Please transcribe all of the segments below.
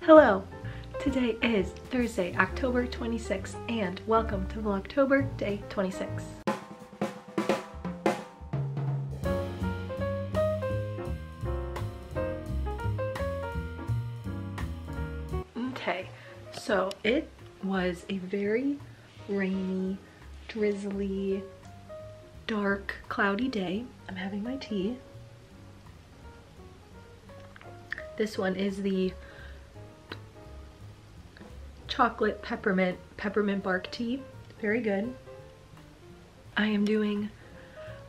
Hello! Today is Thursday, October 26th, and welcome to Vlogtober Day 26. Okay, so it was a very rainy, drizzly, dark, cloudy day. I'm having my tea. This one is the chocolate peppermint bark tea. Very good. I am doing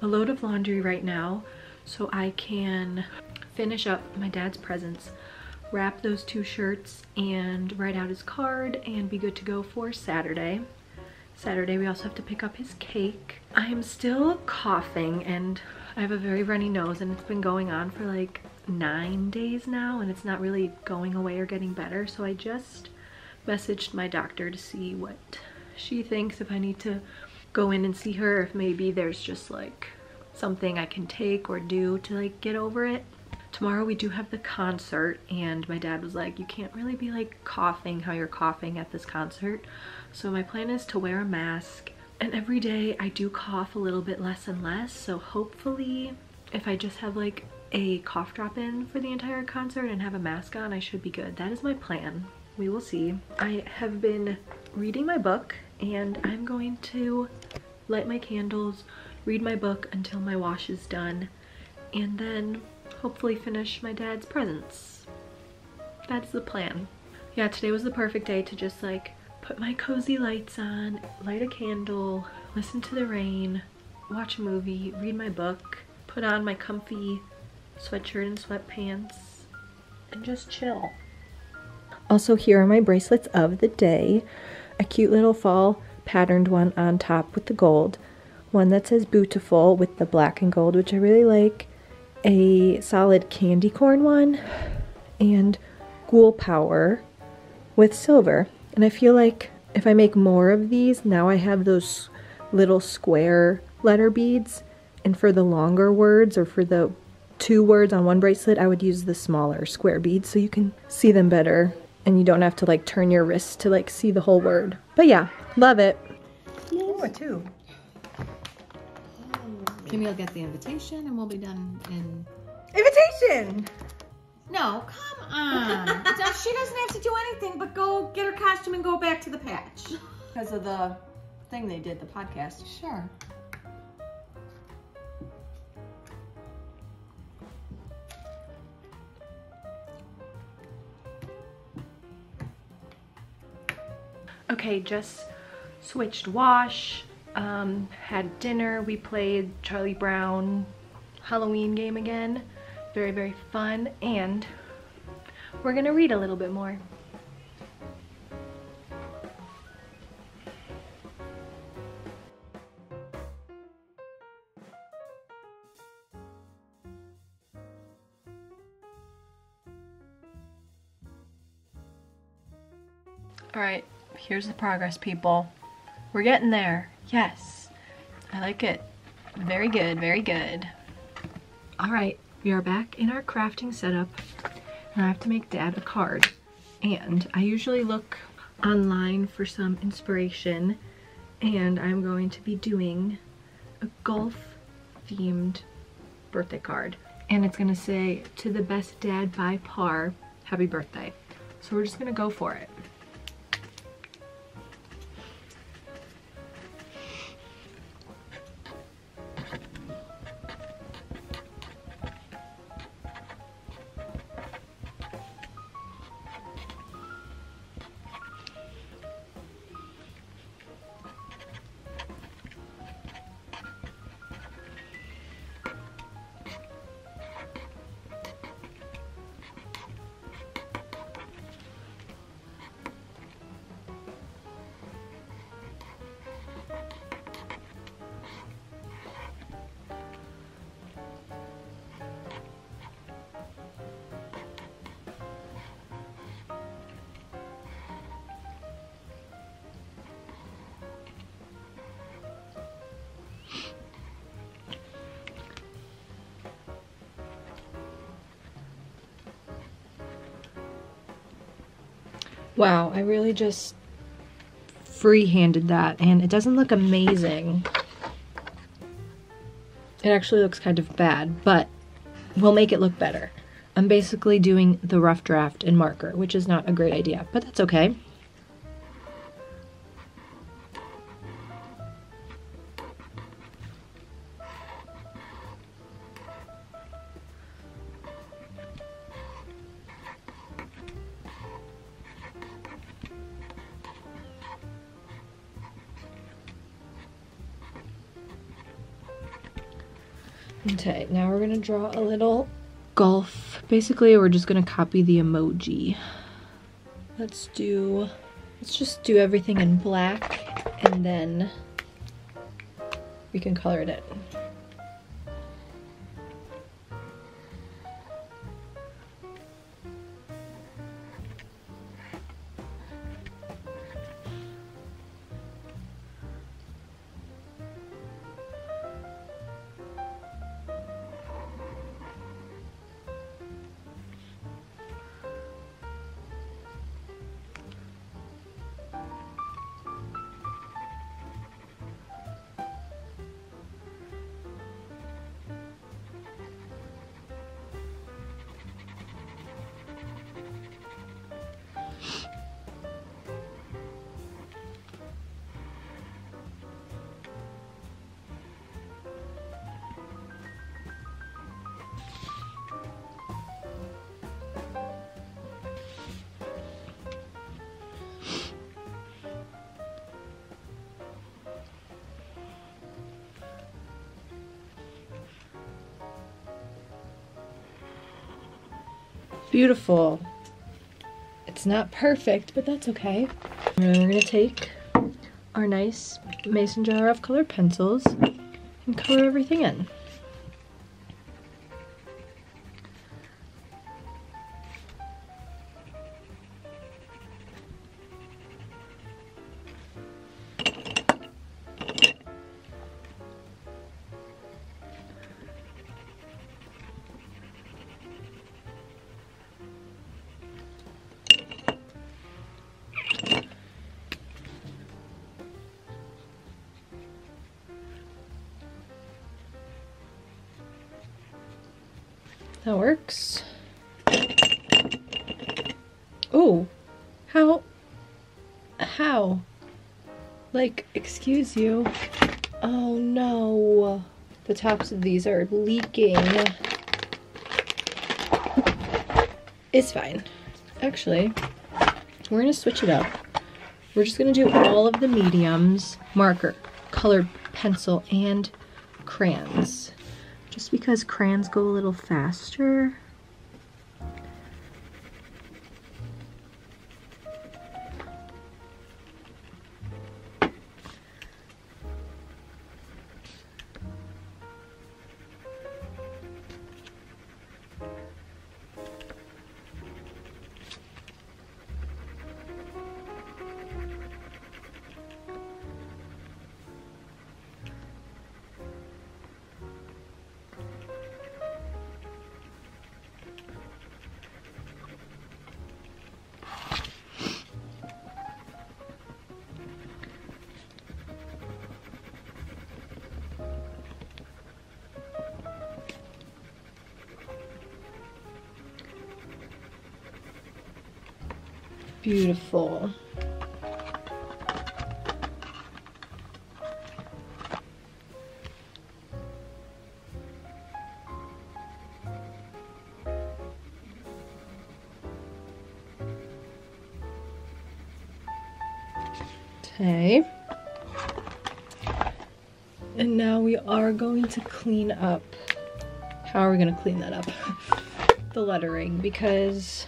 a load of laundry right now so I can finish up my dad's presents, wrap those 2 shirts, and write out his card and be good to go for Saturday. Saturday we also have to pick up his cake. I am still coughing and I have a very runny nose, and it's been going on for like 9 days now and it's not really going away or getting better, so I just messaged my doctor to see what she thinks, if I need to go in and see her, if maybe there's just like something I can take or do to like get over it. Tomorrow we do have the concert, and my dad was like, you can't really be like coughing how you're coughing at this concert, so my plan is to wear a mask, and every day I do cough a little bit less and less, so hopefully if I just have like a cough drop in for the entire concert and have a mask on, I should be good. That is my plan. We will see. I have been reading my book and I'm going to light my candles, read my book until my wash is done, and then hopefully finish my dad's presents. That's the plan. Yeah, today was the perfect day to just like put my cozy lights on, light a candle, listen to the rain, watch a movie, read my book, put on my comfy sweatshirt and sweatpants, and just chill. Also, here are my bracelets of the day. A cute little fall patterned one on top with the gold. One that says Beautiful with the black and gold, which I really like. A solid candy corn one. And Ghoul Power with silver. And I feel like if I make more of these, now I have those little square letter beads. And for the longer words, or for the 2 words on one bracelet, I would use the smaller square beads so you can see them better. And you don't have to like turn your wrist to like see the whole word. But yeah, love it. Oh, a 2. Kimmy will get the invitation and we'll be done in... Invitation! No, come on. She doesn't have to do anything but go get her costume and go back to the patch. Because of the thing they did, the podcast. Sure. Okay, just switched wash, had dinner, we played Charlie Brown Halloween game again. Very, very fun, and we're gonna read a little bit more. All right. Here's the progress, people. We're getting there. Yes. I like it. Very good, very good. All right, we are back in our crafting setup. And I have to make Dad a card. And I usually look online for some inspiration. And I'm going to be doing a golf-themed birthday card. And it's gonna say, to the best dad by par, happy birthday. So we're just gonna go for it. Wow, I really just free-handed that, and it doesn't look amazing. It actually looks kind of bad, but we'll make it look better. I'm basically doing the rough draft in marker, which is not a great idea, but that's okay. Okay, now we're gonna draw a little gulf. Basically, we're just gonna copy the emoji. Let's just do everything in black, and then we can color it in. Beautiful. It's not perfect, but that's okay. And then we're gonna take our nice mason jar of colored pencils and color everything in. That works. Oh, how? Like, excuse you. Oh no. The tops of these are leaking. It's fine. Actually, we're gonna switch it up. We're just gonna do all of the mediums, marker, colored pencil, and crayons. Just because crayons go a little faster. Beautiful. Okay. And now we are going to clean up. How are we going to clean that up? The lettering, because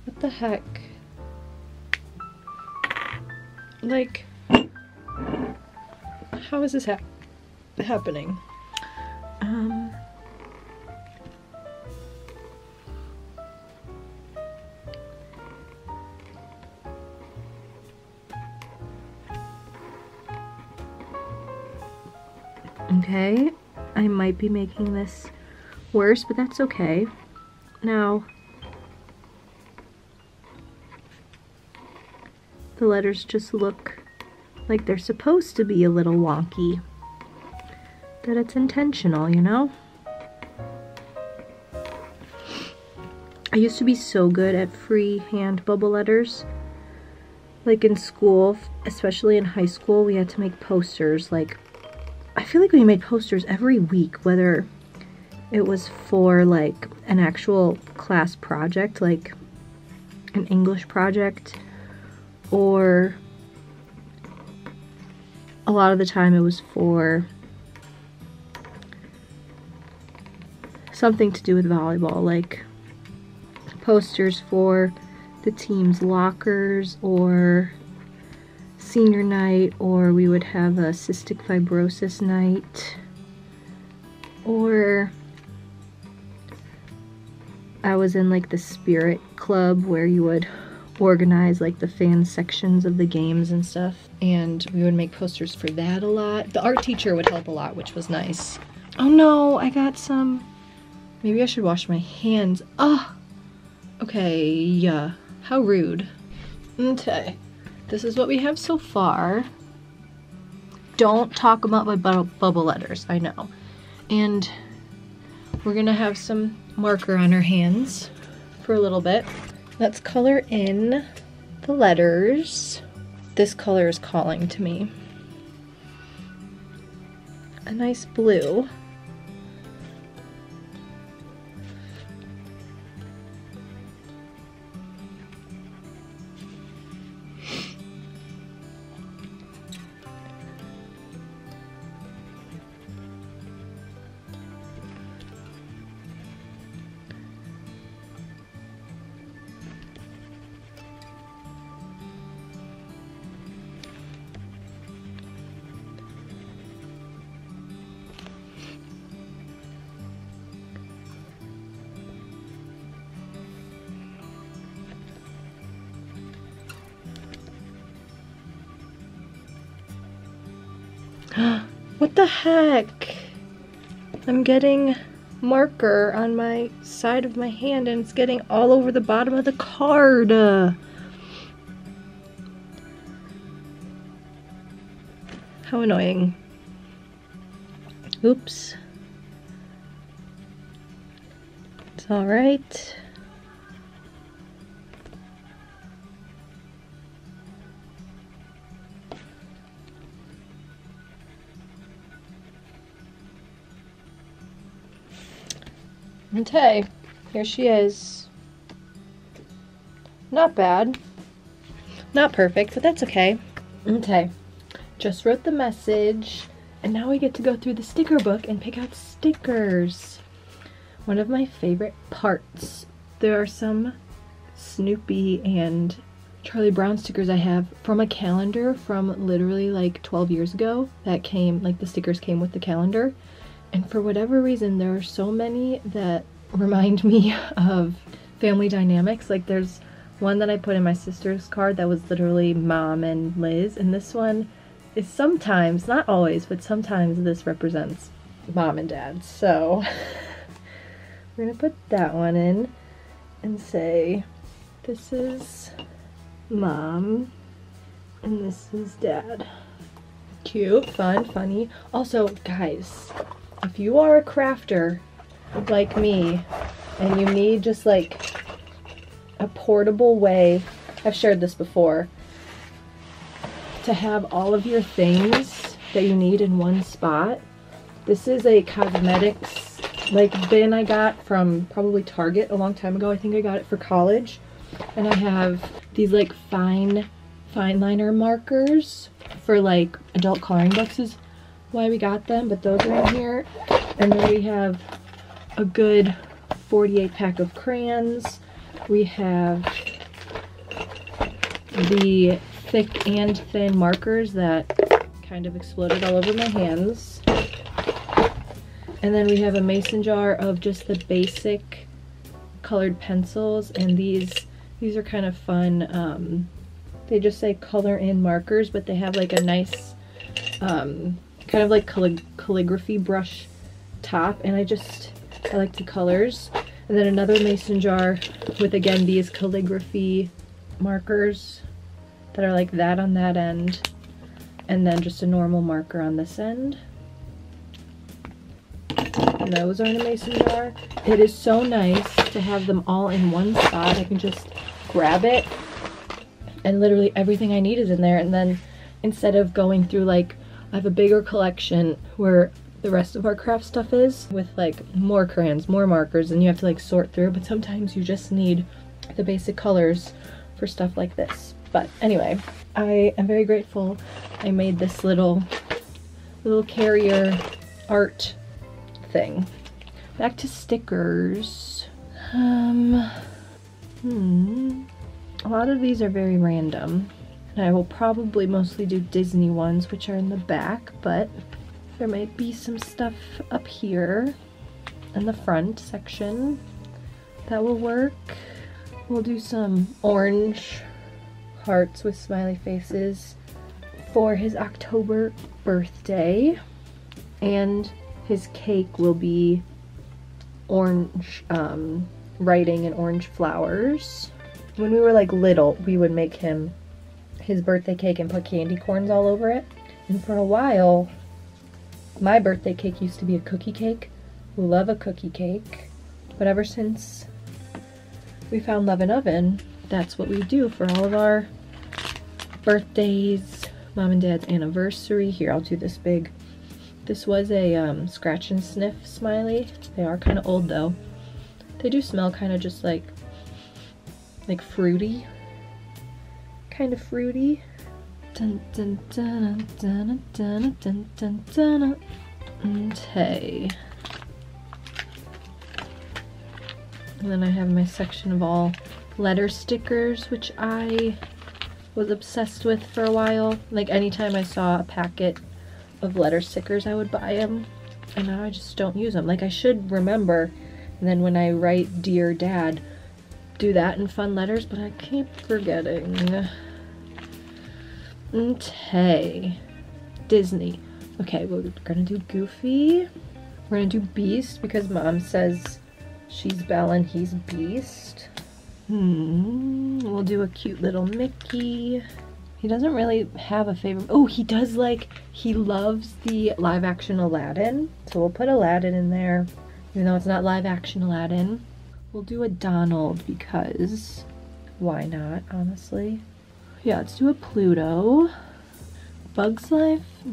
what the heck? Like, how is this happening? Okay, I might be making this worse, but that's okay. Now, the letters just look like they're supposed to be a little wonky. That it's intentional, you know? I used to be so good at freehand bubble letters. Like in school, especially in high school, we had to make posters. Like, I feel like we made posters every week, whether it was for like an actual class project, like an English project, or a lot of the time it was for something to do with volleyball, like posters for the team's lockers or senior night, or we would have a cystic fibrosis night, or I was in like the spirit club where you would organize like the fan sections of the games and stuff, and we would make posters for that a lot. The art teacher would help a lot, which was nice. Oh no, I got some, maybe I should wash my hands. Ah, okay, yeah, how rude. Okay, this is what we have so far. Don't talk about my bubble letters, I know. And we're gonna have some marker on our hands for a little bit. Let's color in the letters. This color is calling to me. A nice blue. What the heck? I'm getting marker on my side of my hand and it's getting all over the bottom of the card. How annoying. Oops. It's all right. Okay, here she is. Not bad. Not perfect, but that's okay. Okay, just wrote the message, and now we get to go through the sticker book and pick out stickers. One of my favorite parts. There are some Snoopy and Charlie Brown stickers I have from a calendar from literally like 12 years ago that came, like the stickers came with the calendar. And for whatever reason, there are so many that remind me of family dynamics. Like there's one that I put in my sister's card that was literally Mom and Liz. And this one is sometimes, not always, but sometimes this represents Mom and Dad. So we're gonna put that one in and say, this is Mom and this is Dad. Cute, fun, funny. Also, guys, if you are a crafter like me and you need just like a portable way, I've shared this before, to have all of your things that you need in one spot, this is a cosmetics like bin I got from probably Target a long time ago. I think I got it for college. And I have these like fine liner markers for like adult coloring books is why we got them, but those are in here. And then we have a good 48 pack of crayons. We have the thick and thin markers that kind of exploded all over my hands. And then we have a mason jar of just the basic colored pencils, and these are kind of fun. They just say color in markers, but they have like a nice kind of like calligraphy brush top, and I like the colors. And then another mason jar with, again, these calligraphy markers that are like that on that end, and then just a normal marker on this end. And those are in a mason jar. It is so nice to have them all in one spot. I can just grab it and literally everything I need is in there. And then instead of going through, like, I have a bigger collection where the rest of our craft stuff is, with like more crayons, more markers, and you have to like sort through, but sometimes you just need the basic colors for stuff like this. But anyway, I am very grateful I made this little carrier art thing. Back to stickers. A lot of these are very random, and I will probably mostly do Disney ones, which are in the back, but there might be some stuff up here in the front section that will work. We'll do some orange hearts with smiley faces for his October birthday, and his cake will be orange writing and orange flowers. When we were like little, we would make him his birthday cake and put candy corns all over it. And for a while, my birthday cake used to be a cookie cake. Love a cookie cake. But ever since we found Love and Oven, that's what we do for all of our birthdays, mom and dad's anniversary. Here, I'll do this big. This was a scratch and sniff smiley. They are kind of old though. They do smell kind of just like fruity. Kind of fruity. Dun dun dun dun dun dun dun dun. Okay. And then I have my section of all letter stickers, which I was obsessed with for a while. Like anytime I saw a packet of letter stickers, I would buy them, and now I just don't use them. Like I should remember, and then when I write Dear Dad, do that in fun letters, but I keep forgetting. Okay, Disney. Okay, we're gonna do Goofy. We're gonna do Beast because Mom says she's Belle and he's Beast. We'll do a cute little Mickey. He doesn't really have a favorite. Oh, he does he loves the live action Aladdin. So we'll put Aladdin in there, even though it's not live action Aladdin. We'll do a Donald because why not, honestly? Yeah, let's do a Pluto. Bugs Life? I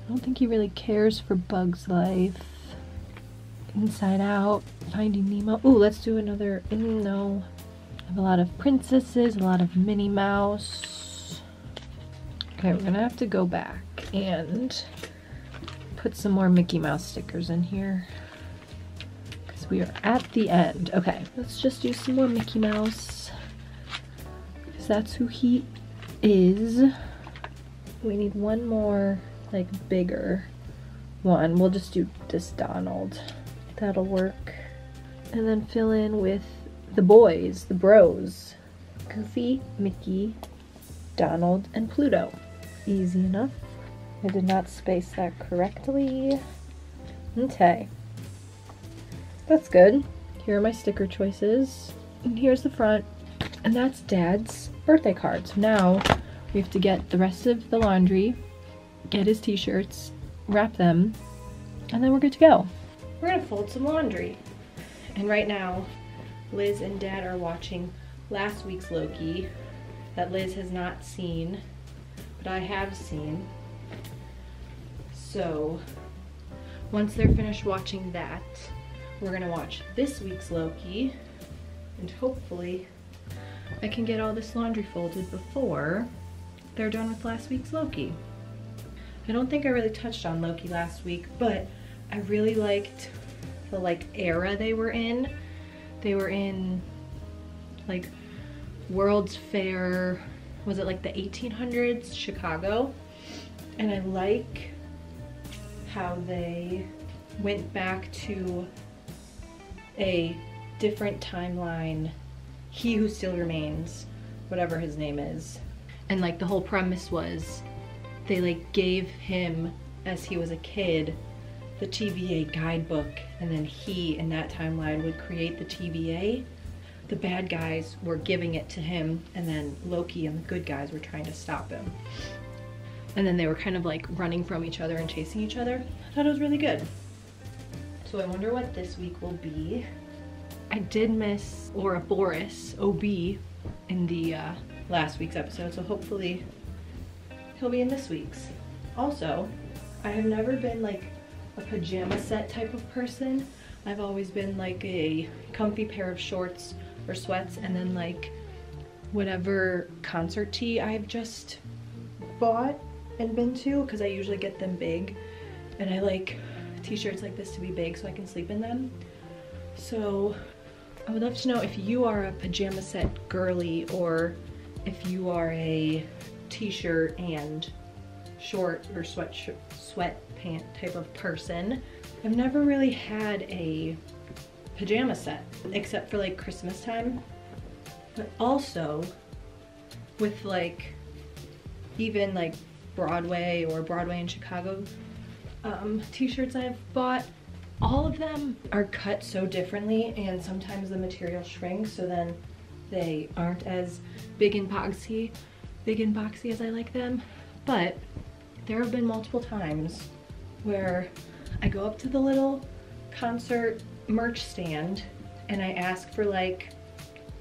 don't think he really cares for Bugs Life. Inside Out, Finding Nemo. Ooh, let's do another, no. I have a lot of princesses, a lot of Minnie Mouse. Okay, we're gonna have to go back and put some more Mickey Mouse stickers in here, because we are at the end. Okay, let's just do some more Mickey Mouse, because that's who he is. We need one more, like, bigger one. We'll just do this Donald. That'll work. And then fill in with the boys, the bros. Goofy, Mickey, Donald, and Pluto. Easy enough. I did not space that correctly. Okay. That's good. Here are my sticker choices. And here's the front. And that's Dad's birthday card. So now we have to get the rest of the laundry, get his t-shirts, wrap them, and then we're good to go. We're gonna fold some laundry. And right now, Liz and Dad are watching last week's Loki that Liz has not seen, but I have seen. So once they're finished watching that, we're gonna watch this week's Loki, and hopefully I can get all this laundry folded before they're done with last week's Loki. I don't think I really touched on Loki last week, but I really liked the era they were in. They were in like World's Fair, was it like the 1800s, Chicago? And I like how they went back to a different timeline. He Who Still Remains, whatever his name is. And like the whole premise was they like gave him, as he was a kid, the TVA guidebook, and then he in that timeline would create the TVA. the bad guys were giving it to him, and then Loki and the good guys were trying to stop him. And then they were kind of like running from each other and chasing each other. I thought it was really good. So I wonder what this week will be. I did miss Ouroboros, OB, in the last week's episode, so hopefully he'll be in this week's. Also, I have never been like a pajama set type of person. I've always been like a comfy pair of shorts or sweats, and then like whatever concert tee I've just bought and been to, because I usually get them big, and I like t-shirts like this to be big so I can sleep in them. So I would love to know if you are a pajama set girly, or if you are a t-shirt and short or sweatpant type of person. I've never really had a pajama set except for like Christmas time, but also with like even like Broadway or Broadway in Chicago t-shirts I've bought, all of them are cut so differently, and sometimes the material shrinks, so then they aren't as big and boxy as I like them. But there have been multiple times where I go up to the little concert merch stand and I ask for like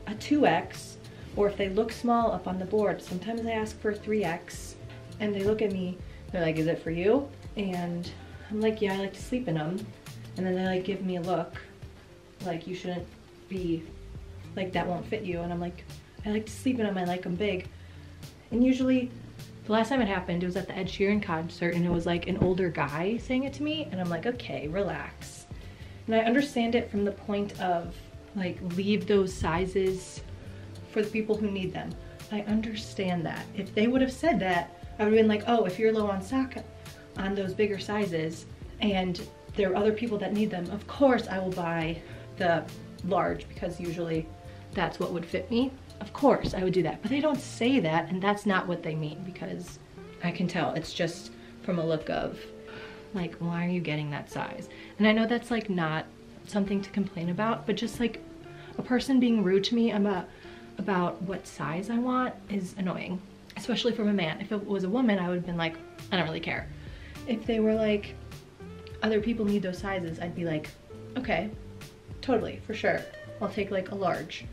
a 2X, or if they look small up on the board, sometimes I ask for a 3X, and they look at me, they're like, is it for you? And I'm like, yeah, I like to sleep in them. And then they like give me a look like, you shouldn't be, like that won't fit you. And I'm like, I like to sleep in them, I like them big. And usually, the last time it happened, it was at the Ed Sheeran concert, and it was like an older guy saying it to me, and I'm like, okay, relax. And I understand it from the point of like, leave those sizes for the people who need them. I understand that. If they would have said that, I would have been like, oh, if you're low on stock on those bigger sizes and there are other people that need them, of course I will buy the large, because usually that's what would fit me. Of course I would do that, but they don't say that, and that's not what they mean, because I can tell it's just from a look of like, why are you getting that size? And I know that's like not something to complain about, but just like a person being rude to me about what size I want is annoying, especially from a man. If it was a woman, I would have been like, I don't really care. If they were like, other people need those sizes, I'd be like, okay, totally, for sure, I'll take like a large.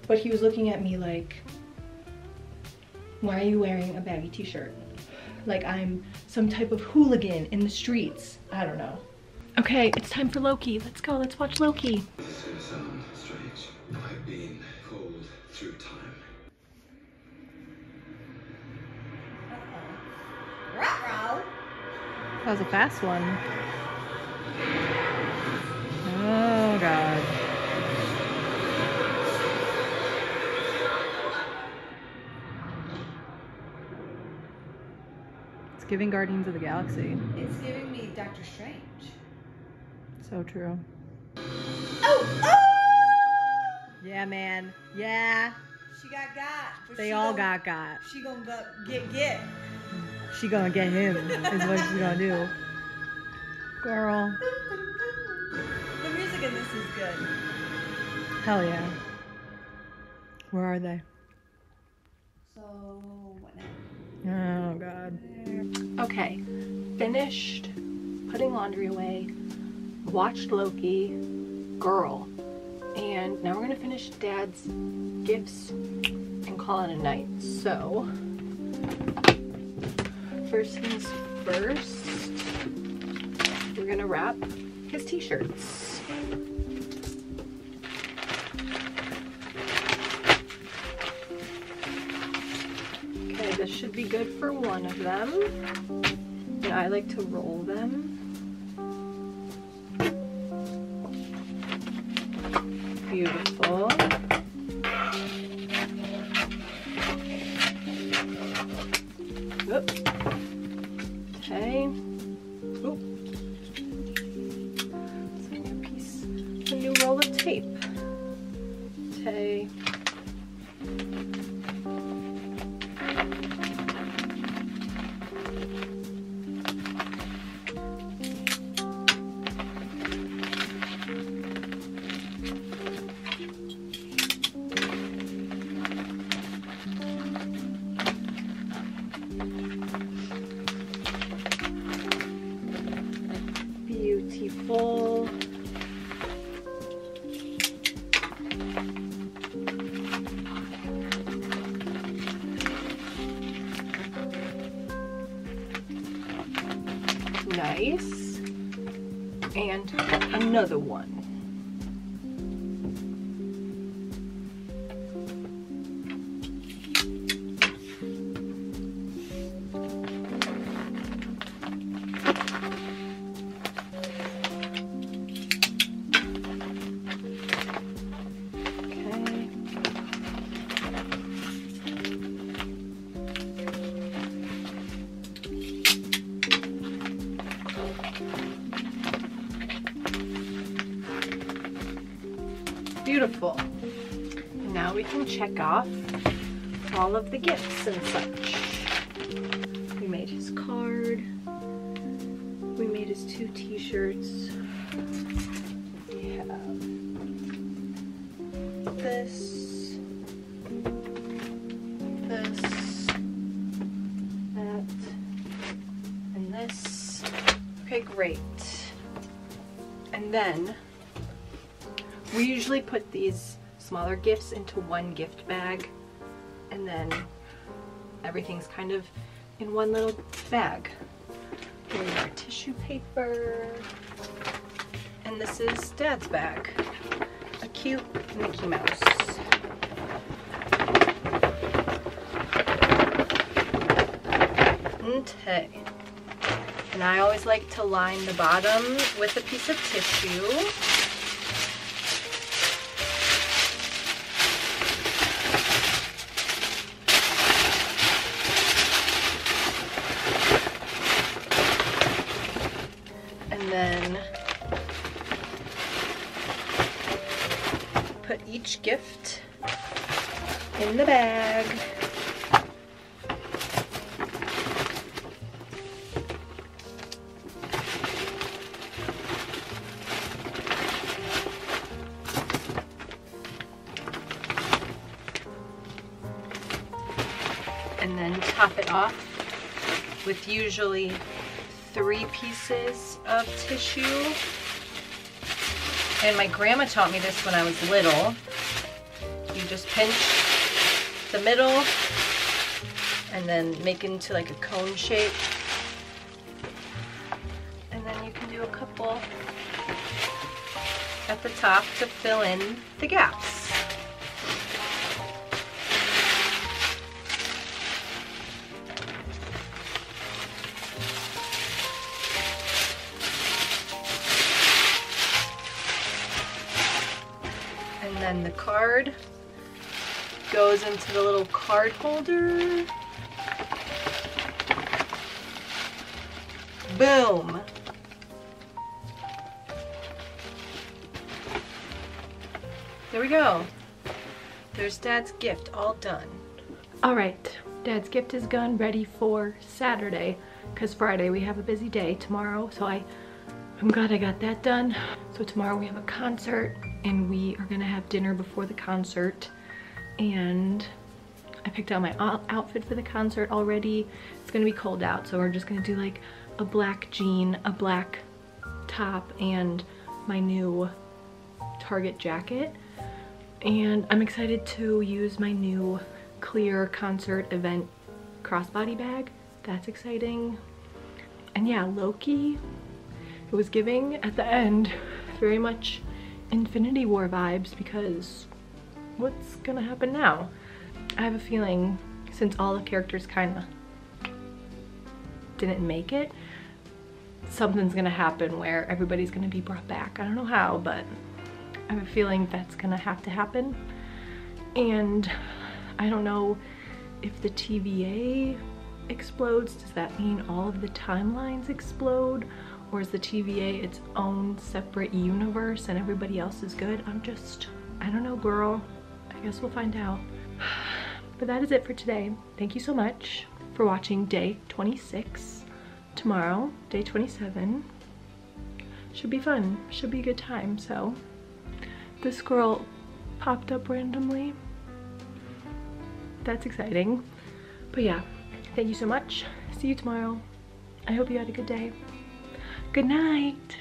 But he was looking at me like, why are you wearing a baggy t-shirt? Like I'm some type of hooligan in the streets. I don't know. Okay, it's time for Loki. Let's go, let's watch Loki. This is gonna sound strange. I've been pulled through time. Ruh-roh. That was a fast one. Oh God. It's giving Guardians of the Galaxy. It's giving me Doctor Strange. So true. Oh! Oh! Yeah, man. Yeah. She got. But They she all gonna, got. She gonna get. She gonna get him, is what she's gonna do. Girl. The music in this is good. Hell yeah. Where are they? So, what now? Oh God. Okay, finished putting laundry away, watched Loki, girl, and now we're gonna finish Dad's gifts and call it a night. So, first things first, we're gonna wrap his t-shirts. Okay, this should be good for one of them. And I like to roll them. Beautiful. Oop. Okay. Oop. It's a new piece, a new roll of tape. Okay. he full? Nice. And another one. Beautiful. And now we can check off all of the gifts and such. We made his card. We made his 2 t-shirts. We have this, that, and this. Okay, great. And then we usually put these smaller gifts into one gift bag, and then everything's kind of in one little bag. Here's our tissue paper, and this is Dad's bag, a cute Mickey Mouse. Okay. And I always like to line the bottom with a piece of tissue. And then put each gift in the bag. And then top it off with usually 3 pieces of tissue. And my grandma taught me this when I was little. You just pinch the middle and then make it into like a cone shape. And then you can do a couple at the top to fill in the gaps. And then the card goes into the little card holder. Boom. There we go. There's Dad's gift all done. All right, Dad's gift is done, ready for Saturday, because Friday we have a busy day tomorrow, so I'm glad I got that done. So tomorrow we have a concert, and we are gonna have dinner before the concert, and I picked out my outfit for the concert already. It's gonna be cold out, so we're just gonna do like a black jean, a black top, and my new Target jacket. And I'm excited to use my new clear concert event crossbody bag. That's exciting. And yeah, Loki, it was giving at the end very much Infinity War vibes, because what's gonna happen now? I have a feeling, since all the characters kind of didn't make it, something's gonna happen where everybody's gonna be brought back. I don't know how, but I have a feeling that's gonna have to happen. And I don't know if the TVA explodes. Does that mean all of the timelines explode? Or is the TVA its own separate universe and everybody else is good? I don't know, girl. I guess we'll find out. But that is it for today. Thank you so much for watching day 26. Tomorrow, day 27. Should be fun. Should be a good time. So this girl popped up randomly. That's exciting. But yeah, thank you so much. See you tomorrow. I hope you had a good day. Good night.